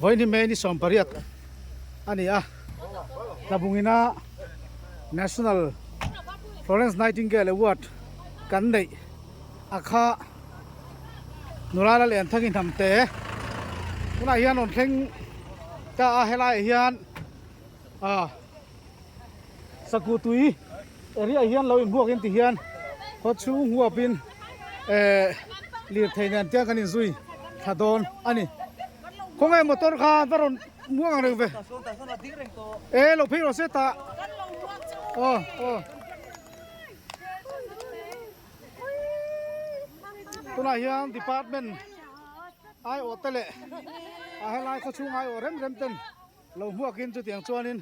voi ni me ni som pariat ani a labungina National Florence Nightingale Award kan nei akha nurala len thangin thamte kuna hian on thleng ta a helai hian sakutui area hian lo in buak in ti hian ho chu huapin lir thainan tia kanin zui thadon ani kongai motor kha taron muang reng ve lo phiro se ta tuna hian department ai otele a helai kho chu ngai orem rem ten lo huakin chu tiang chuanin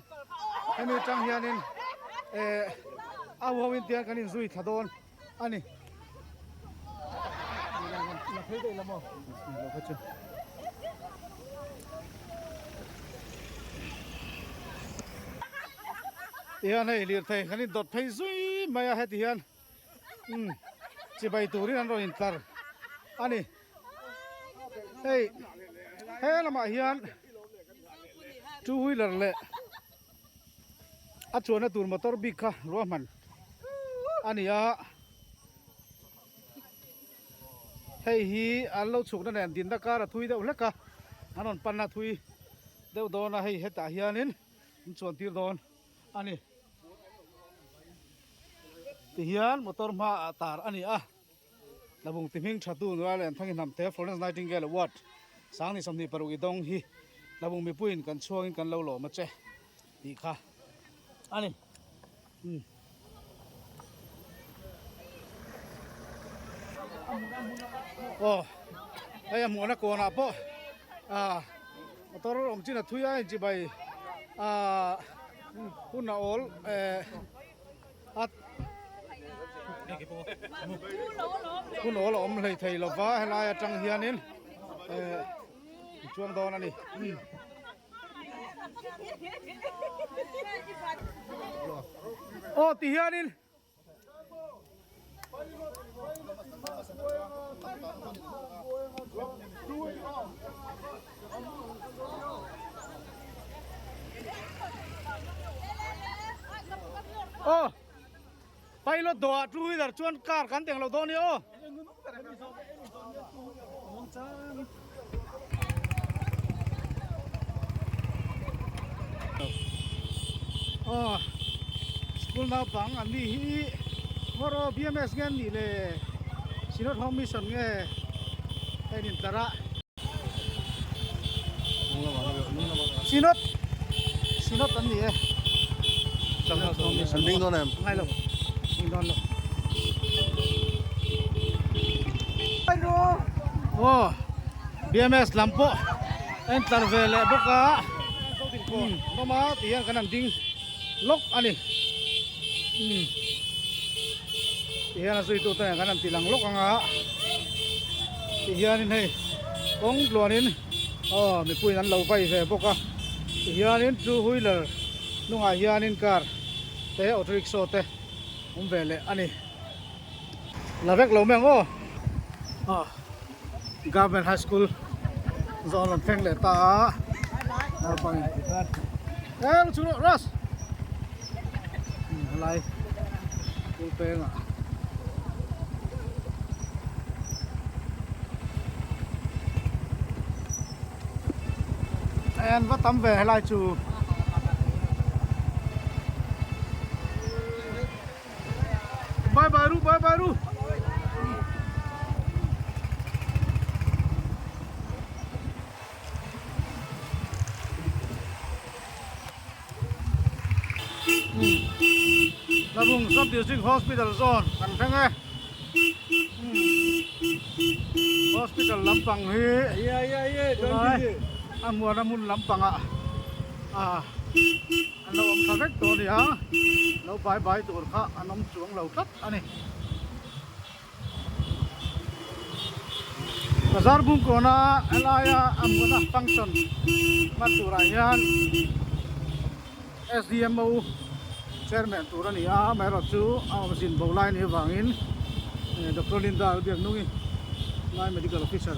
ani tang hianin a howin tia kanin zui thadon ani la phei dei lamo lo kha chu hian hei lir thei kanin dot phei zui maya het hian chi bai turin an ro in tlar ani hei lama hian two wheeler le a chuana tur motor bik kha roman ani a hei hi an lo chukna nen din da kara thui deuh hleka anon panna thui deuh dona hei heta hianin chuan tir don ani ti hian motor ma tar ani a labung timing thatu nualen thangin namte Florence Nightingale Award sang ni somni paru idong hi labung mi puin kan chuangin kan lo lo ma che ti kha ani ai amona ko na po motor om china thuya ji bai kuna ol at kun ol om lei thei lova helai atang hianin chuang don ani ti hianin pilot do trui dar chuan kar kan teng lo do ni school na pang an ni hi moro BMS ngen ni le sinot home mission nge enin tara sinot an ni Sanding don em. ngay lo ding don lo BMS lampo en tar vele boka mama tiang kanan ding lok ani tiang asui tu ta kanan tilang lok anga tiang in hei kong luanin mi puin an lo pai ve boka tiang in two wheeler nunga hianin car te auto rickshaw te vele ani lavek lo meng government high school zon lon pheng le ta ar pang chu ras lai kul penga en va tam ve lai chu bye baru Labung Sub District Hospital zone kan pheng hospital lampang hi amun lampang an lo om thavek to ni ha lo bai tur kha anom chuang lo tat ani bazar bung kona elaya amuna function maturayan SDMO chairman turani mero chu masin bolai ni wangin Dr. Linda Albiak nungi ngai medical officer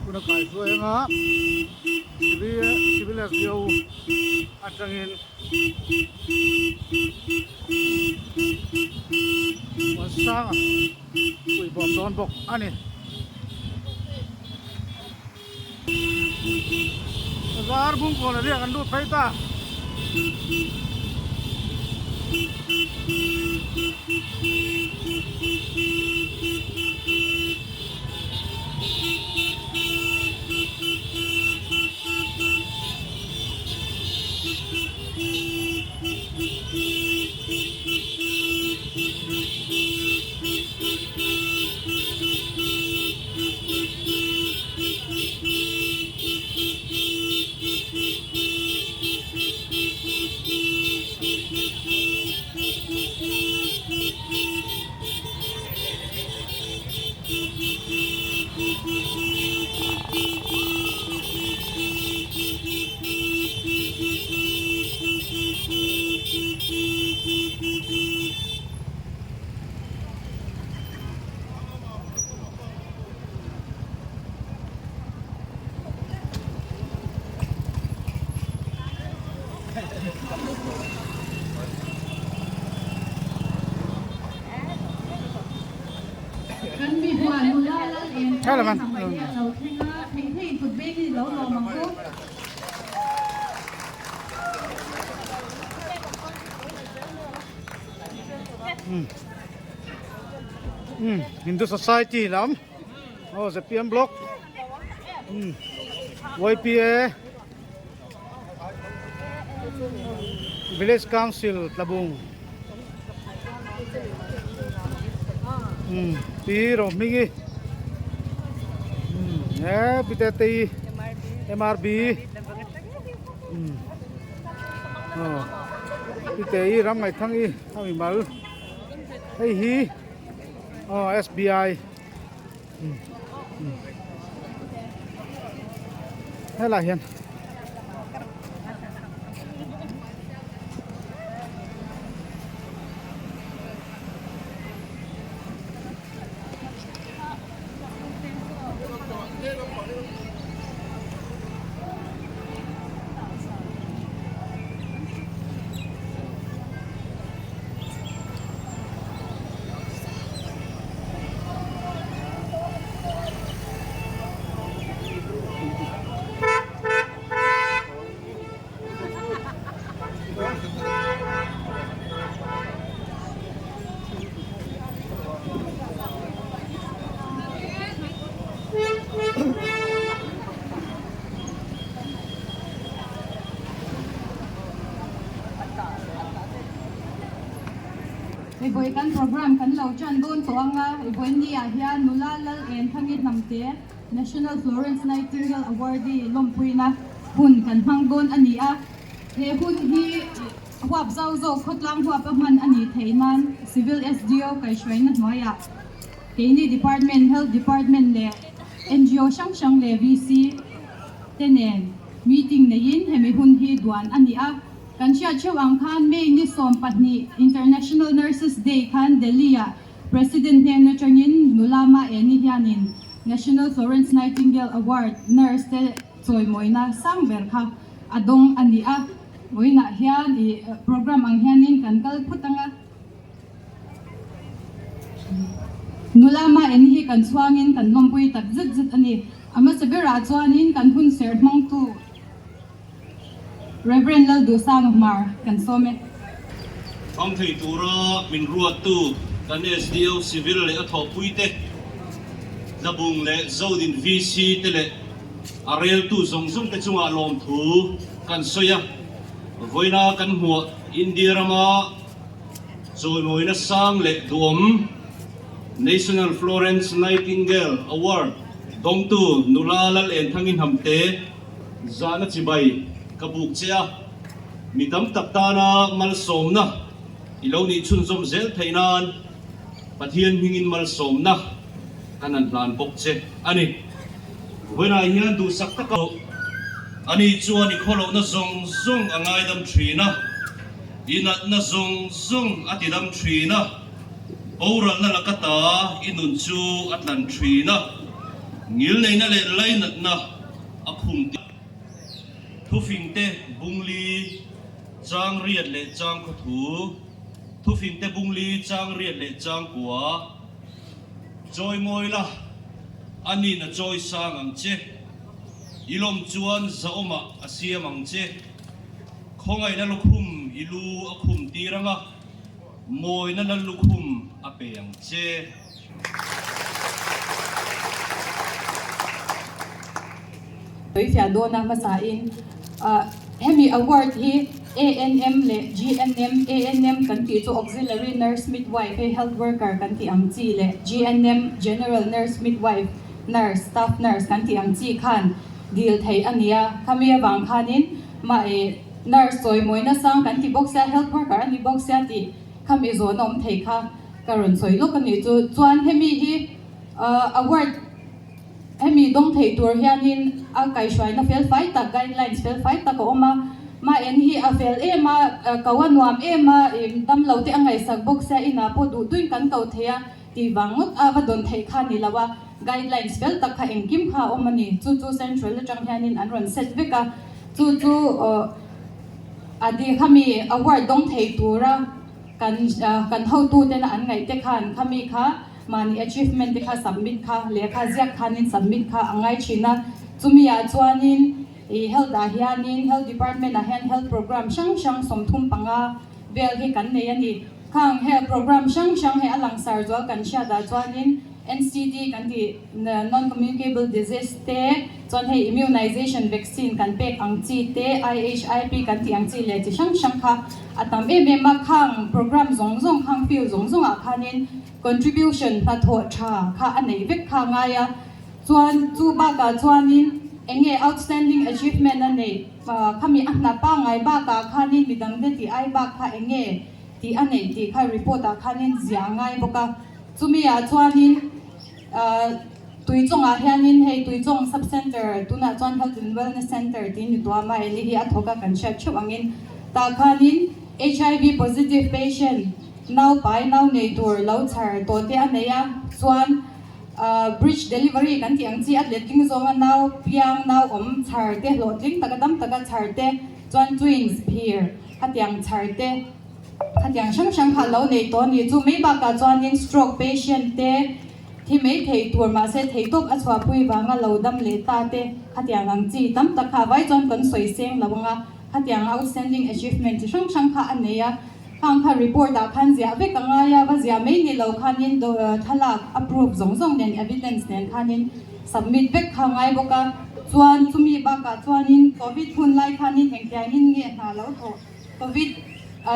kuna kai so nga civil as yo atangin wasang ui bom don bok ani zar bung ko la ria kan du thai ta Thế là bạn. Thì thuộc bên thì lâu lâu mà cô. Hindu society lắm. Oh, the PM block. YPA. Village Council Tlabung. Tiro Migi. PTT MRB. PTI ram ngày thăng y thăng mal. Hey hi. SBI. Thế là hiện. Iboy kan program kan lo chan don to anga iboy ni ahia nulalal en thangit namte National Florence Nightingale Awardee lompuina hun kan hangdon ania he hun hi huap zau zo khotlang huap man ani theinan civil SDO kai shwaina hnoya keini department health department le NGO shang le VC tenen meeting nein hemi hun hi duan ania kan siya chawang khan May ni som patni International Nurses Day khan Delia President Hena Changin Nulama eni hianin National Florence Nightingale Award nurse te choi moina sangber kha adong ania moina hian I program ang hianin kan kal phutanga Nulama eni hi kan swangin kan lompui tak zit ani ama sabira chuanin kan hun ser mong tu Reverend Laldo Sangmar kan some Ang thầy tura min ruat tu kan SDO civil le atho puite labung le zodin VC te le arel tu zong te chunga lom thu kan soya voina kan huwa India rama zoi moina sang le duom National Florence Nightingale Award dong tu nulalal en thangin hamte zana chibai kabuk chia midam taktana mal somna ilaw ni chun som zel thainan pathian hingin mal somna kanan plan bok che ani wena hian du sakta ka ani chuan I kholo na zong angai dam thina inat na zong atidam thina ora na lakata inun chu atlan thina ngil nei na le lai nat na akhum ti thu phing te bungli chang riat le chang kho thu thu phing te bungli chang riat le chang kwa joy moi la ani na joy sang ang che ilom chuan zaoma asiam ang che khongai na lukhum ilu akhum tiranga moi na lukhum ape ang che Fiya do na masain hemi award hi ANM le GNM ANM kan ti to auxiliary nurse midwife health worker kan ti ang chi le GNM general nurse midwife nurse staff nurse kan ti ang chi khan deal thai ania khamia wang khanin ma e nurse soi moina sang kan ti boxia health worker ani boxia ti khami zo nom thai kha karon soi lo kan ni chu chuan hemi hi award hemi dong thei tur hianin a kai shwai na fel fight ta guidelines fel fight ta ko ma en hi a fel e ma kawanwam e ma dam lo te angai sak box sa ina po du tuin kan kau thea ti wangut a ba don thei kha ni lawa guidelines fel ta kha engkim kha omani chu central atang hianin an ron set veka chu adi khami award dong thei tura kan how tu te na an ngai te khan khami kha mani achievement te kha submit kha lekha ziak khanin submit kha angai china chumia chuanin health a hianin health department a hian health program sang somthum panga vel hi kan nei ani khang he program sang he alangsar zo kan sha da chuanin NCD kan ti non communicable disease te chon he immunization vaccine kan pek ang chi te IHIP kan ti ang chi le chi sang kha atam ma khang program zong khang fiu zong a khanin contribution ta tho tha kha anei vek kha nga ya chuan chu ba ka chuanin enge outstanding achievement ane khami ahna pa ngai ba ka khanin midang de ti ai ba kha enge ti anei ti kha report a khanin zia ngai boka chumi a chuanin tuichong a hianin hei tuichong sub center tuna chuan health and wellness center ti ni to ma eli hi athoka kan sha chuangin ta khanin HIV positive patient now pai now nei tur lo char to te aneya chuan bridge delivery kan ti ang chi atlet king zonga now piang now char te lo tling takadam taka char te chuan twins here hatiang char te hatiang sang kha lo nei to ni chu mai ba ka chuan in stroke patient te thi mai thei tur ma se thei top achwa pui wanga lo dam le ta te hatiang ang chi tam takha vai chuan kan soi seng lawanga hatiang outstanding achievement sang kha aneya khang kha report a khan zia ve kanga ya ba zia mai ni lo khanin do thalak approve zong nen evidence nen khanin submit vek khangai boka chuan chumi ba ka chuanin covid hun lai khanin hengtiangin nge na lo tho covid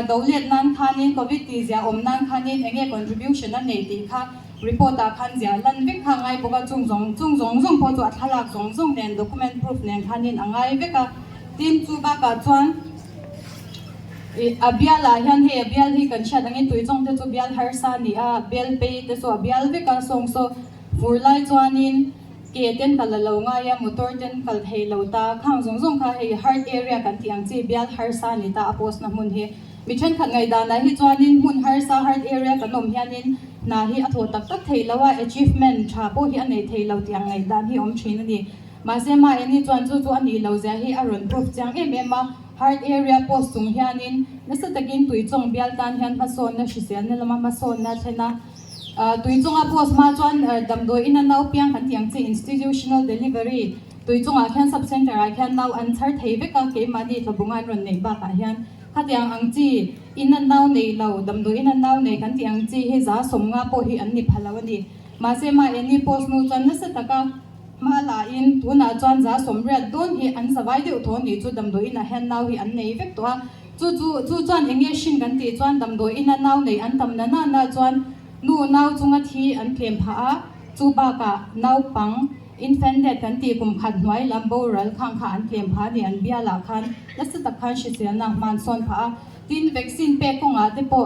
dawlet nan khanin covid ti zia nan khanin enge contribution an nei ti kha report a khan zia lan vek khangai boka chung zong po chu thalak zong nen document proof nen khanin angai veka tin chu ba ka chuan abial a hian he abial hi kan sha dangin tuichong te chu bial har sa ni a bel pe te so abial ve ka song so furlai chuanin ke ten kal lo nga ya motor ten kal thei lo ta khang zong kha he heart area kan tiang chi bial har sa ni ta apos na mun he mi chen khat ngai da na hi chuanin mun har sa heart area kan nom hianin na hi atho tak thei lawa achievement tha po hi anei thei lo tiang ngai dan hi om thin ani ma se ma ani chuan chu ani lo za hi aron proof chang ma heart area post tung hianin nasa takin tuichong bial tan hian pason na shisel na lama mason na thena tuichong a post ma chuan damdoi ina nau piang kan tiang che institutional delivery tuichong a hian sub center a hian nau an thar thei veka ke mani thlobungan ron nei ba ka hian khatiang ang chi ina nau nei lo damdoi ina nau nei kan tiang chi he za somnga po hi an ni phalawani ma se ma any post nu chuan nasa taka ma la in tuna chuan za somriat don hi an zawai deuh tho ni chu damdoi ina hen nau hi an nei vek to chu chuan enge shin kan ti chuan damdoi ina nau nei an tam na chuan nu nau chunga thi an klem pha a chu ba ka nau pang infant death kan ti kum khat hnuai lambo ral khang kha an klem pha ni an bia la khan lasa tak khan shi se na man son pha tin vaccine pe ko nga te po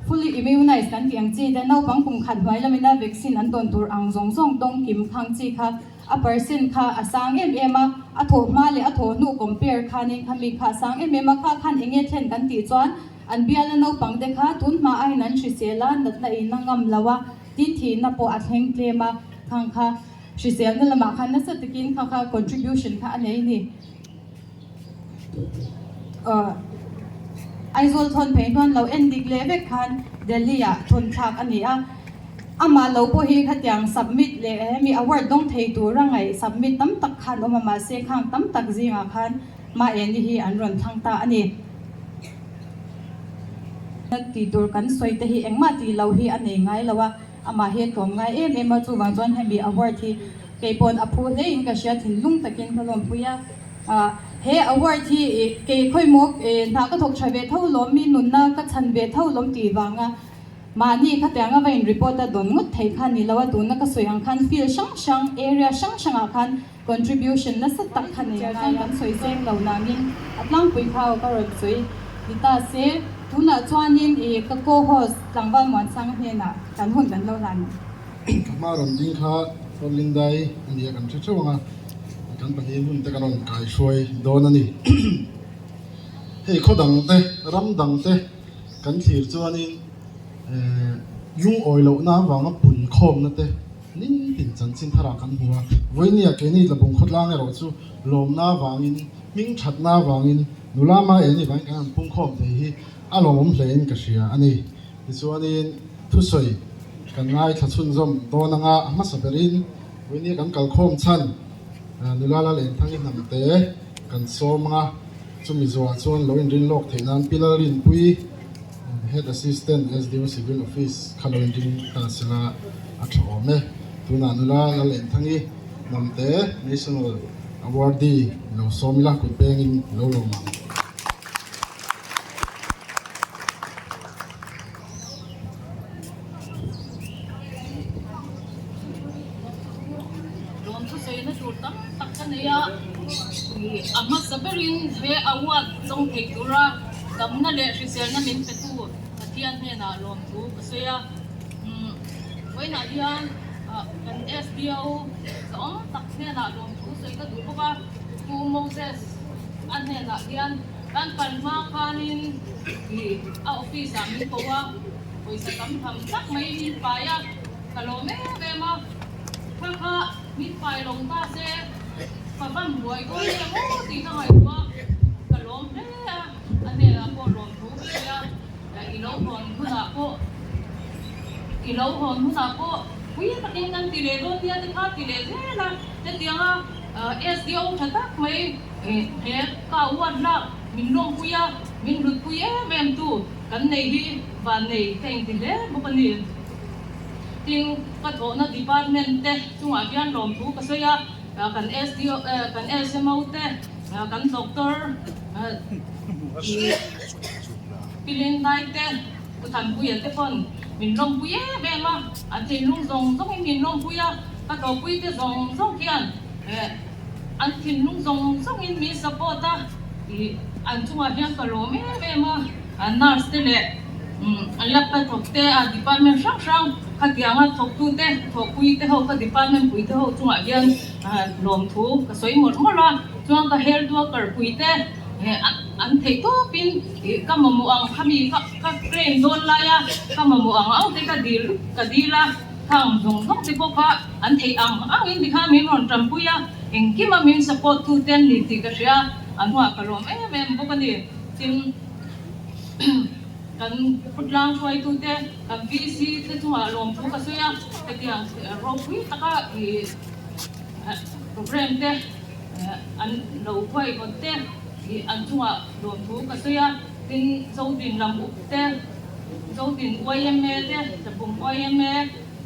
fully immunized kan tiang chi da nau pang kum khat hnuai lamina vaccine an ton tur ang zong dong kim khang chi kha a person kha asang a atho ma le atho nu compare khanin khami kha sang a kha khan enge then kan ti chuan an biala no pang de kha tun ma ai nan chi sela nat na in ngam lawa tin thi na po atheng tlema khang kha shi sel na lama khan na sa takin kha contribution kha anei ni aizol thon phe non lo endik leve khan Delhi a thon thak ani a ama lo po hi khatyang submit le mi award dong thei tu rangai submit tam tak khan oma se khang tam tak zinga khan ma en hi an ron thang ta ani ti tur kan soi te hi engma ti lo hi anei ngai lawa ama he tom ngai em chu wang chon he mi award hi ke pon aphu le in ka sha thin lung takin tholom puya he award hi ke khoi mok na ka thok chai ve tho lom mi nun na ka chan ve tho lom ti wanga mani khatyanga vain report da don ngut thei khan ni lawa tu na ka soi ang khan feel shang area shang a khan contribution na sa tak khan ni kan soi seng lo na min atlang pui khao ka ron soi ita se tuna chuanin ka co host tlangwal mon sang he na kan hun kan lo lan ma ron ding kha rolin dai india kan chawanga kan pa hin hun te kan on kai shoi don ani hei khodang te ram dang te kan thir chuanin yung oilo na wanga pun khom na te nin tin chan chin thara kan huwa voinia ke ni labung khotlang ero chu lom na wangin ming that na wangin nulama eni wang kan pung khom te hi alom plein ka sia ani chuanin thu soi kan ngai thachun zom donanga ma saberin voinia kan kal khom chan nulala len thangin namte kan somanga chumi zo chuan lo in rin lok theinan pilarin pui head assistant SDO civil office khaloin ring kansela athome tuna nula len thangi namte national awardee lo somila kupengin lo ma lom thu sei na tur tam tak kan ya ama saberin he award song thei tura kam na le risel na min pe tu athian he na lom thu kasoya na hian kan SDO song tak he na lom thu sei ka du boka tu Moses an he na hian kan palma khanin a office a min kowa poisa kam tham tak mai min pa ya kalome be ma kha mi pai long ta se pa ban buai ko ya mo ti na hai wa kalom le ane la ko lom thu ya ilo hon hu na ko hui ta tin kan ti le don dia ta ti le se la te ti nga SDO thata mai he ka wan la min long pu ya min lut pu ye mem tu kan nei hi van nei teng ti le bo pa ni tin ka tho na department te chunga bian lom thu ka soya kan SDO kan SMO te kan doctor pilin dai te ku tham pu ye te pon min long pu ye be ma an tin lung zong zong min long pu ya ka to pu te zong zong kian an tin lung zong zong in mi support ta an chunga bian ka lo me be ma an nurse te le an lap pa thok te a department sang khatyanga thok tu te thok pui te ho ka department pui te ho chunga bian lom thu ka soi mot mola chuang ka health worker pui te an thei to pin ka mamu ang khami ka train don la ya ka mamu ang au te ka dila thang jong thok te ko kha an thei ang in di kha min ron tram puya eng ki ma min support tu ten li ti ka sia an wa ka rom em bo ka ni tin kan putlang chuai tu te kan VC te chunga lom thu ka soya te tiang ro pui taka program te an lo khoi kon te an chunga lom thu ka soya tin zo din lam up te zo din YMA te sabung YMA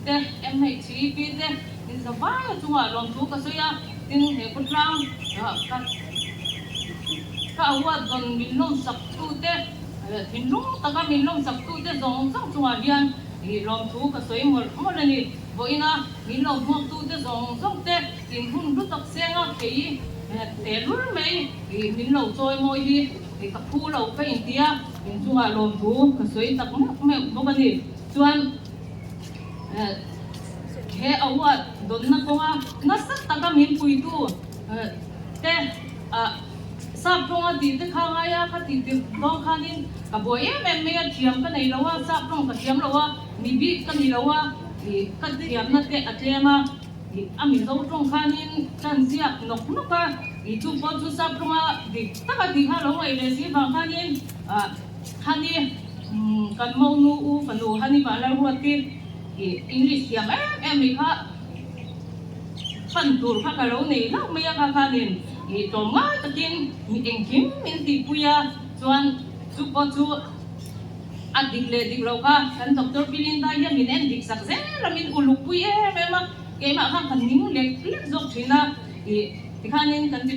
te MHCP te tin sa ba chunga lom thu ka soya tin he putlang ka awat don min nom sak tu te tin lung taka min lom sak tu te zong sang chunga hian lom thu ka soi mol ni boina min lom mo tu te zong zong te tin hun ru tak senga kei te lur mai min lo choi moi hi ka phu lo ka india min chunga lom thu ka soi tak me bo ka ni chuan he awat don na ko na sak taka min pui tu te sab rong a di te khang aya kha ti ti rong khanin ka boye men me thiam ka nei lawa sab rong ka thiam lawa mi bi ka ni lawa ka thiam na te atlema ami zo trong khanin kan ziak nok noka chu po chu sap ronga dik taka dik ha lo ngai le si bang khanin hani kan mau nu u panu hani ba la ruatin English ya em kha phần tour khác cả lâu này lắm mấy cái khác nên thì tóm ngay tất nhiên mình em kiếm mình thì bây giờ chuan chụp bao chú ăn đi lệ đi lâu cả kan doctor Belinda ya mình em đi sắc dễ là mình uluk bây em mà cái mà khác kan nín lệ lệ dọc trên na thì khá nên kan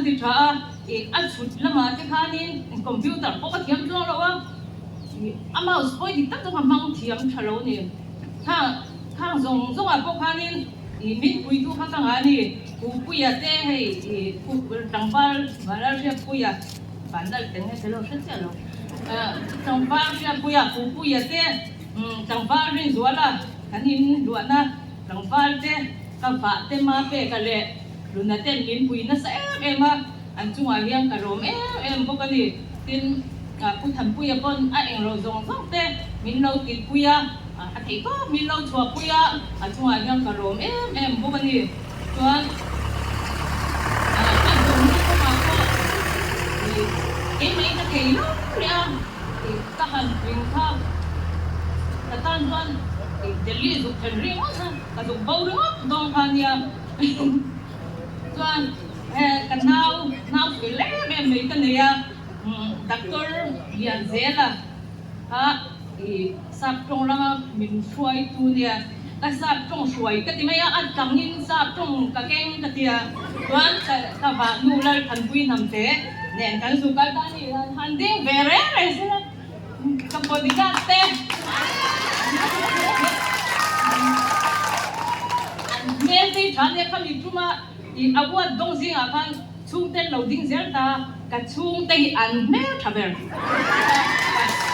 ti tra thì ăn chút là mà cái khá nên computer có cái thiam cho lâu á ama uspoy di tak to mang thiam thalo ni khang zong à có khá nên min pui tu khang nga ni ku puya te hei ku tangpal balar sia puya bandal teng he lo se lo tangpal sia puya ku puya te tangpal rin zuala kanin luana tangpal te ka fa te ma pe ka le luna te min pui na sa ma an chunga hiang ka rom em bo ka ni tin ku tham puya kon a eng ro zong zong te min lo tin puya a thei ko min lo chua puya a chunga hiang ka rom em bo ka ni chuan an dong ni ko ma ko cái mấy cái kỳ nó nha thì ta hành quyền tha ta tan toan thì Delhi dục thành riêng á ta dục bầu đó đông phan nha toan cái nào cái lẽ em mấy cái này doctor Yan Zela thì sắp trong lama mình xuôi tu nha cái sắp trong xuôi cái gì mấy ăn cắm in sắp trong cái keng cái gì toan ta vào nu lại thành quy nằm thế nên kan suka tani handing beres kapodikate nanti thane kami cuma I abuat dong zing akan chung ten loading zelta ka chung te an me thaber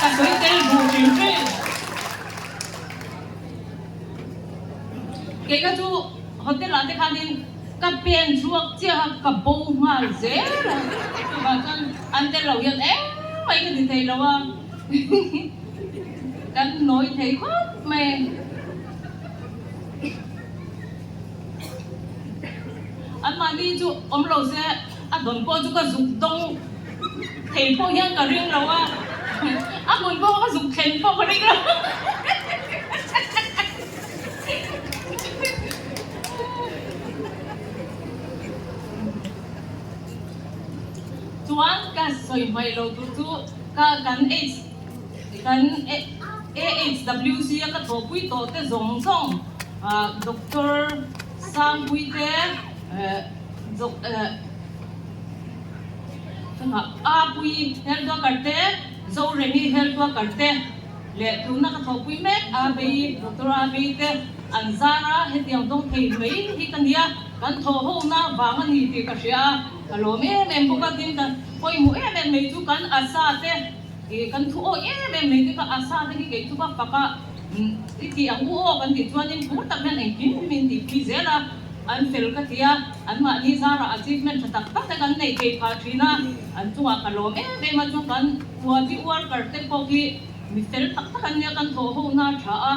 ka soi tel bu tin pe ke ka chu hotel ate khanin ka pen chuak chia ka bo mal zela bahkan ante lâu yên mấy cái gì thầy đâu à kan nói thầy khóc mẹ anh mà đi chú ông lâu sẽ anh đón cô chú có dục đông thầy cô yên cả riêng đâu à anh muốn cô có dục thầy cô có riêng đâu chuan ka soi mai lo tu chu ka kan AHWC ka to pui to te zong zong doctor sang pui te pui hel do karte zo reni hel do karte le tu na ka to pui me bei doctor bei te anzara hetiang dong thei mei hi kan dia kan tho ho na wang ani ti ka sia alo em buka tin kan koi mu em me chu kan asa te kan thu o em me te ka asa te ki chu ka paka ti ang u kan ti chuan in bu tak men en kin min ti pi zela an fel ka tia an ma ni zara achievement tak tak te kan nei ke pha thina an chunga ka lo em ma chu kan wa ti war kar te ko ki mi fel tak tak kan ya kan tho ho na tha a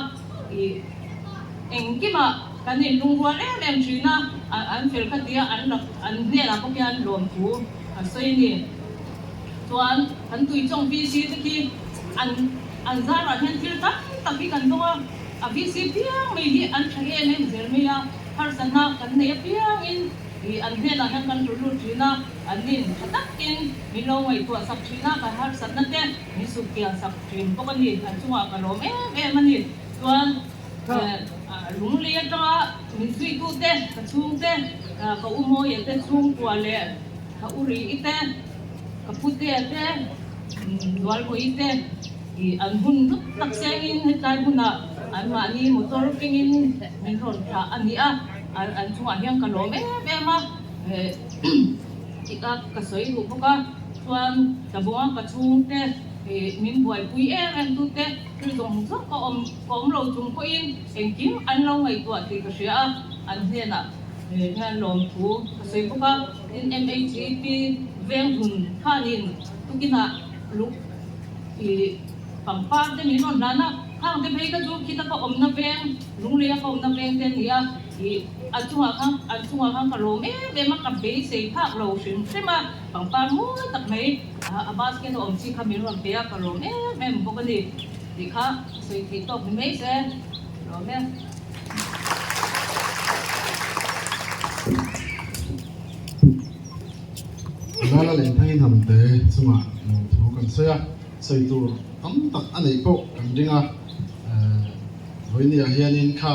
engki ma kan in lungwa em thina an fel ka tia an ne la ko kian lom thu a soi ni chuan kan tui chong VC te ki an zara hen thil tak tak ki kan do a VC piang mai hi an thage nem zer me ya har sana kan ne piang in an ne la hen kan lu thina an nin khatak in mi lo ngai tu sak thina ka har sana te mi su kia sak thin ko kan ni kan chunga ka lom em ani chuan lung le ta min sui tu te ka chung te ka umo ye te chung kwa le ka uri ite ka putte te wal ko ite an hun tak sengin hetai huna an ma ni motor pingin min ron tha ani an chunga hiang ka lom ma ika ka soi ru ka chuan ka bonga ka chung te min buai pui em tu te tu dong zok ko om lo chung ko in en kim an lo ngai tu ti ka sia an he na ngan lom thu ka sei ko ka in MHP veng hun khanin tu kina lu pangpa te min on lana hang te phei ka chu kita ko om na veng lung le ko om na veng te nia anh chung khang cả lô mẹ mắc cặp bé xây thác lô xuyên thế mà bằng pan mua tập mấy Abbas cái nó ông chỉ khăm miếng làm bé cả lô mẹ một cái gì thì khác xây thì tóc mấy xe rồi mẹ đó là lên thay thầm tế chung à nó cần xe xây tu tấm tắc anh ấy bộ cần đi à với nhà hiện in kha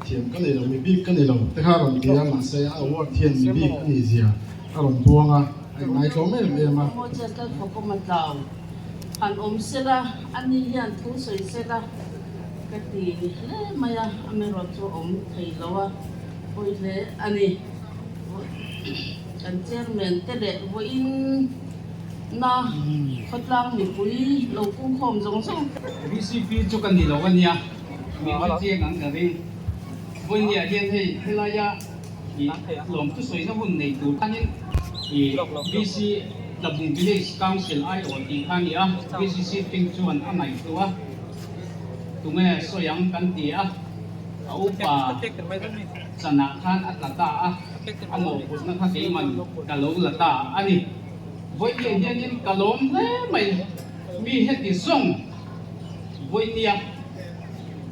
thiền cái này là mình biết cái này là thế khác còn kia mà xây ở vợ thiền mình biết cái này gì à còn tuông à ngày có mấy em mà một giờ tới phố công an giàu anh sẽ ra anh đi ăn thú sấy sẽ ra cái gì mà anh rồi cho thấy lâu à ôi thế anh đi anh chairman thế để với na phát lang mình quý lâu cũng không giống xong BCP cho cần gì đâu anh nha mình phải chia ngắn cả đi với nhà hiện thì là ya lòng tu soi nó vẫn này tụ thanh thì BC the village council ai ở thì khani à BCC ping chuan anh này tu à tu nghe soyang kan ti à upa sana khan atlata à amo put na kha ke man kalo lata ani với nhà hiện kalom le mai mi hết thì song với nhà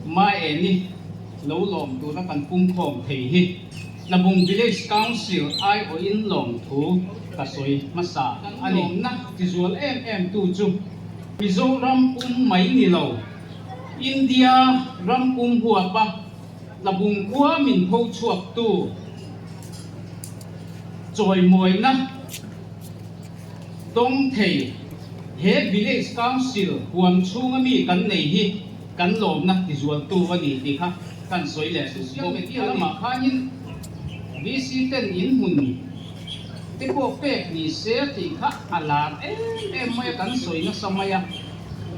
mai em lâu lòng tu nó cần cung khom thầy hi là vùng village council ai ở in lòng thu cả soi masa anh em na visual em tu chu Mizoram mấy ni lâu India ram hua ba là vùng qua mình thâu chuộc tu rồi mồi na đông thầy hết village council huam chung mi kan nei hi kan lom na visual tu ani ti kha kan soi le social media lama khanin visiten in hun te ko pe ni se ti kha ala em mai kan soi na samaya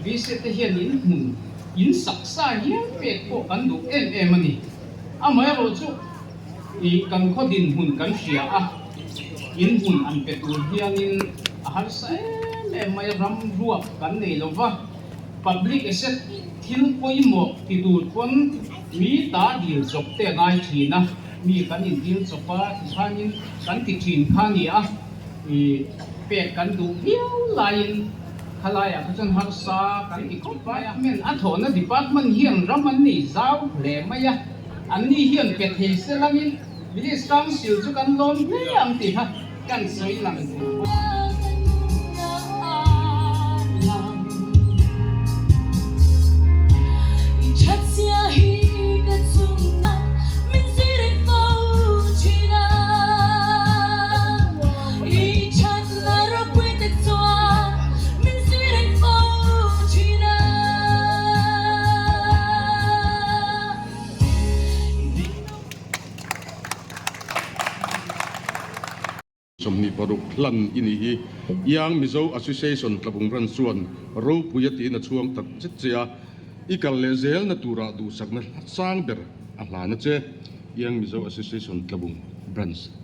visit hian in hun in saksa hian pe ko kan du em ani amai ro chu I kan khodin hun kan hria a in hun an pe tu hianin har sa em mai ram ruak kan nei lova public asset thil poi mo ti dur kon mi ta dil chok te ngai thina mi kan in dil chopa thanin kan ti thin khani a I pe kan du hiau lain khalaya khan har sa kan ti khop pa men a thona department hian raman ni zau le maya an ni hian pe the selangin village council chu kan lon hle ang ti ha kan soi lang somni paruk hlan ini hi yang Mizo Association tlapung ran chuan ro puyati na chuang tak chechia ikal le zel na tura du sakna sang ber a hlana che yang Mizo Association tlapung branch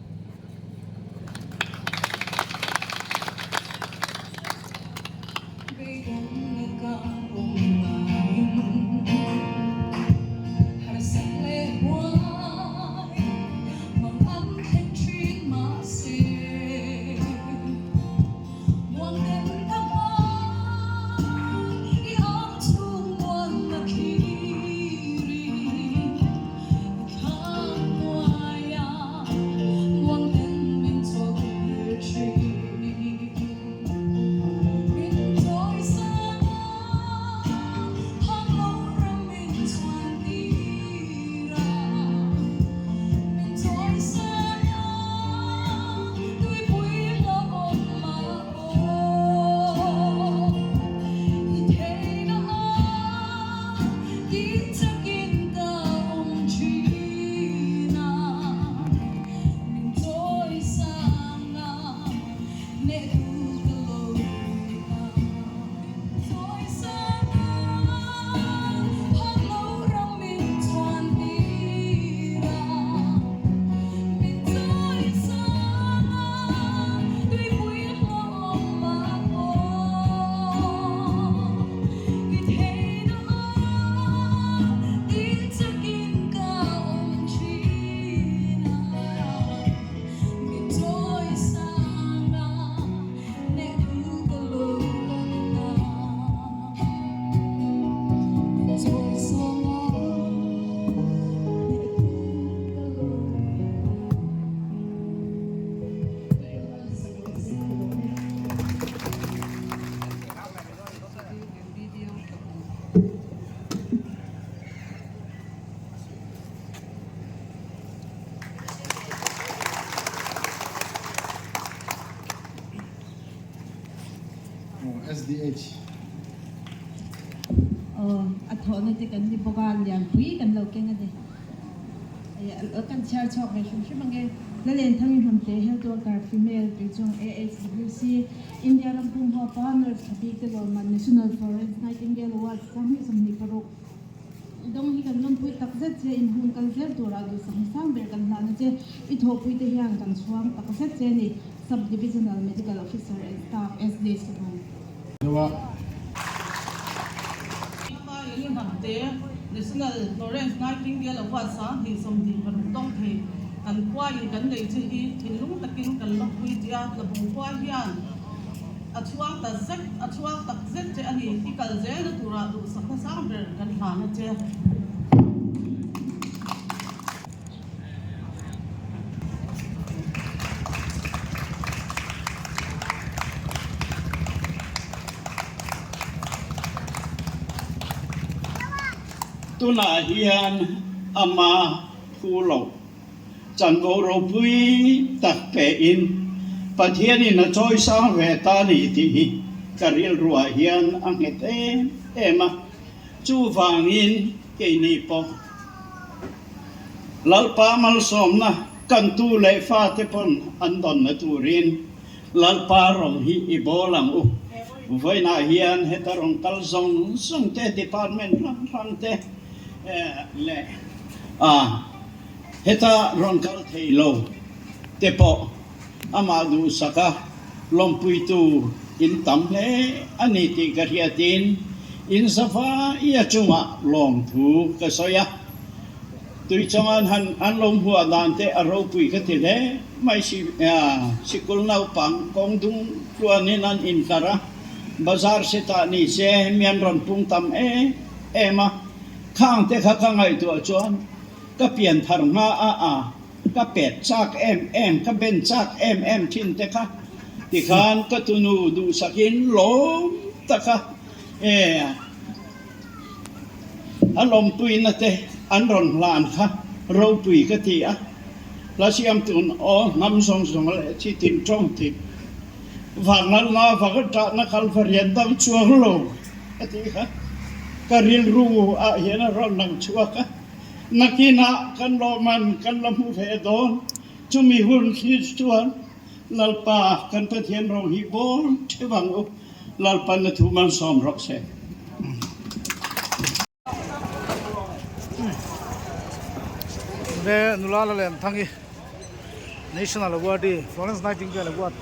SDH อัฐอนที่กันที่โบราณอย่างคุยกันเราเก่งกันเลยกันแชร์ชอบในชุมชนบางแห่งและเรียนทั้งทำเตะเฮลตัวการฟีเมลไปจง AHWC อินเดียลำพูนฮอปานร์สปีกเกอร์มัน National Florence Nightingale Award สามีสมนิปรุกดงที่กันล้มพุยตักเจ็ดเจอินหุ่นกันเสียตัวเราดูสังสารเบิกกันหลานเจอิทโฮพุยเทียงกันช่วงตักเจ็ดเจนี่ Subdivisional Medical Officer and Staff SD สุพรรณ เรียกว่า Yung hamte National Florence Nightingale Award sa hi somdi barutong the kan kwa yi kan dei chi hi thinlung takin kan lok hui dia la bu kwa hian achuang ta zek achuang tak zek che ani ikal ze na tura du sakha sang ber kan ha na che tuna hian ama phulo chango ro pui tak pe in pathian in a choi sang ve ta ni ti karil ruwa hian angete ema chu wangin ke ni po lalpa mal somna kan tu le fa te pon andon na turin lalpa rong hi ibolang u voi na hian hetarong kalzong sung te department ram te le heta ron kal theilo te po amadu saka lompui tu in tam le ani ti kariatin in safa ia chuma lom thu ka soya tui changan han lom hua dan te aro pui ka ti le mai sikul nau pang kong dung tuanin an in kara bazar se ta ni se mian ron pung tam ema khang te kha ngai tu chuan ka pian thar nga ka pet chak em ka ben chak em thin te kha ti khan ka tunu du sakin lom ta kha alom pui na te an ron lan kha ro pui ka ti a la siam tun o ngam song le chi tin trong ti van na va ka ta na khal farian dam chuang lo ati kha karil ru a hian ron nang chuaka nakina kan loman kan lamu ve don chumi hun khi chuan lalpa kan pathian ro hi bon thewang u lalpa na thu man som rok se ne nulala len thangi National Award Florence Nightingale Award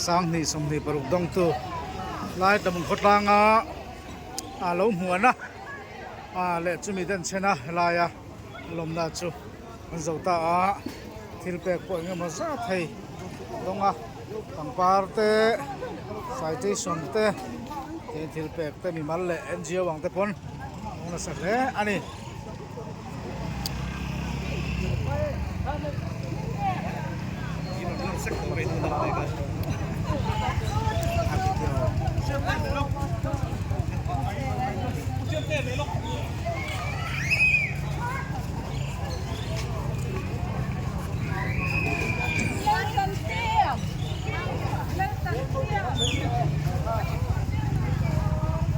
sang ni somni paruk dong tu lai tamung khotlanga alo muana le chumi den chena laya lomna chu zauta thilpek po nge ma za thai donga pangpar te citation te thilpek te mi mal le NGO wang te pon ona sa le ani